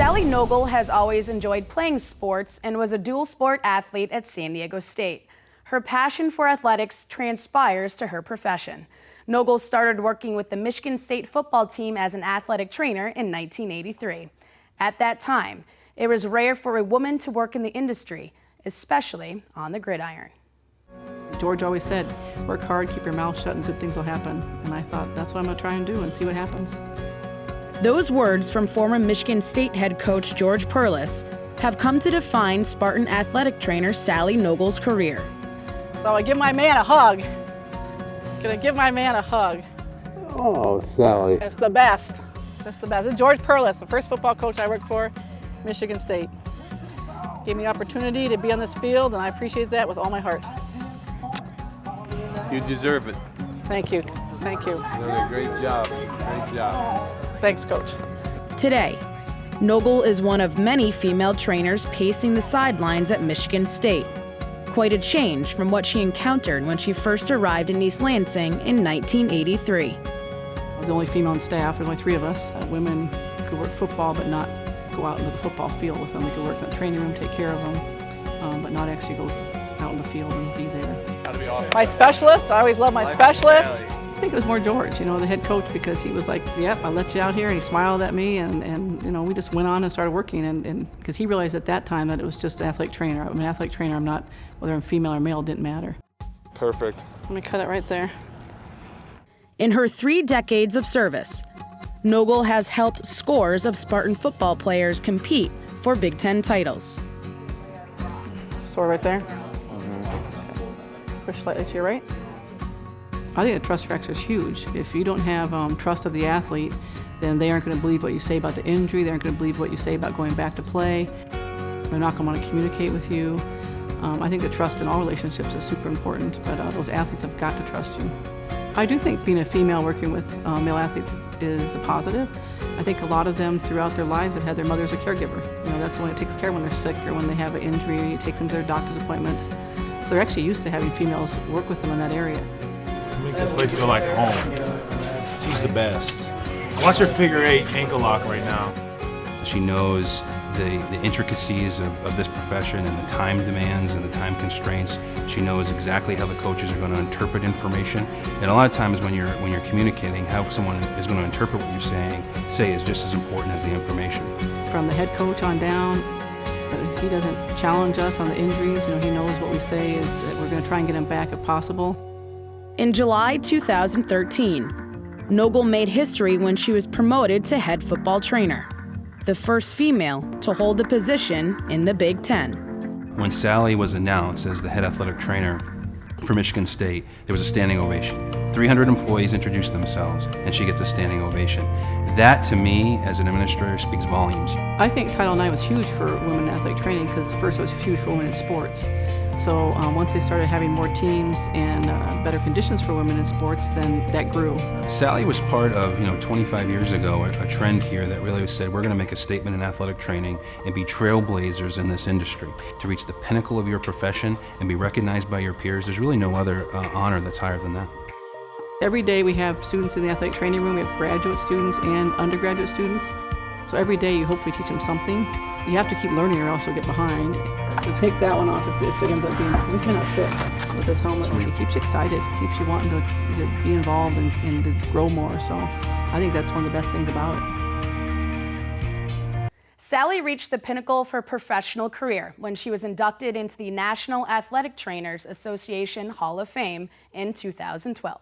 Sally Nogle has always enjoyed playing sports and was a dual sport athlete at San Diego State. Her passion for athletics transpires to her profession. Nogle started working with the Michigan State football team as an athletic trainer in 1983. At that time, it was rare for a woman to work in the industry, especially on the gridiron. George always said, work hard, keep your mouth shut, and good things will happen. And I thought, that's what I'm going to try and do and see what happens. Those words from former Michigan State head coach George Perlis have come to define Spartan athletic trainer Sally Nogle's career. So I give my man a hug. Gonna give my man a hug. Oh, Sally. It's the best. It's the best. It's George Perlis, the first football coach I worked for, Michigan State. Gave me the opportunity to be on this field, and I appreciate that with all my heart. You deserve it. Thank you. Thank you. You did a great job. Great job. Thanks, Coach. Today, Nogle is one of many female trainers pacing the sidelines at Michigan State. Quite a change from what she encountered when she first arrived in East Lansing in 1983. I was the only female on staff. There were only 3 of us. Women could work football, but not go out into the football field with them. We could work in the training room, take care of them, but not actually go out in the field and be there. That'd be awesome. My specialist, I always love my specialist. I think it was more George, the head coach, because he was like, yep, I'll let you out here, and he smiled at me, and we just went on and started working, and because he realized at that time that it was just an athletic trainer. I'm an athletic trainer, I'm not, whether I'm female or male, it didn't matter. Perfect. Let me cut it right there. In her 3 decades of service, Nogle has helped scores of Spartan football players compete for Big Ten titles. Sore right there. Push slightly to your right. I think the trust factor is huge. If you don't have trust of the athlete, then they aren't going to believe what you say about the injury. They aren't going to believe what you say about going back to play. They're not going to want to communicate with you. I think the trust in all relationships is super important, but those athletes have got to trust you. I do think being a female working with male athletes is a positive. I think a lot of them throughout their lives have had their mother as a caregiver. That's the one that takes care when they're sick or when they have an injury, takes them to their doctor's appointments. So they're actually used to having females work with them in that area. She makes this place feel like home. She's the best. Watch her figure 8 ankle lock right now. She knows the intricacies of this profession and the time demands and the time constraints. She knows exactly how the coaches are going to interpret information. And a lot of times when you're communicating, how someone is going to interpret what you're saying is just as important as the information. From the head coach on down, he doesn't challenge us on the injuries. He knows what we say is that we're going to try and get him back if possible. In July 2013, Nogle made history when she was promoted to head football trainer, the first female to hold the position in the Big Ten. When Sally was announced as the head athletic trainer for Michigan State, there was a standing ovation. 300 employees introduced themselves, and she gets a standing ovation. That, to me, as an administrator, speaks volumes. I think Title IX was huge for women in athletic training because first it was huge for women in sports. So once they started having more teams and better conditions for women in sports, then that grew. Sally was part of, 25 years ago, a trend here that really said we're going to make a statement in athletic training and be trailblazers in this industry. To reach the pinnacle of your profession and be recognized by your peers, there's really no other honor that's higher than that. Every day we have students in the athletic training room. We have graduate students and undergraduate students. So every day you hopefully teach them something. You have to keep learning or else you'll get behind. So take that one off if it ends up being, this may not fit with this helmet. It keeps you excited, it keeps you wanting to be involved and to grow more. So I think that's one of the best things about it. Sally reached the pinnacle of her professional career when she was inducted into the National Athletic Trainers Association Hall of Fame in 2012.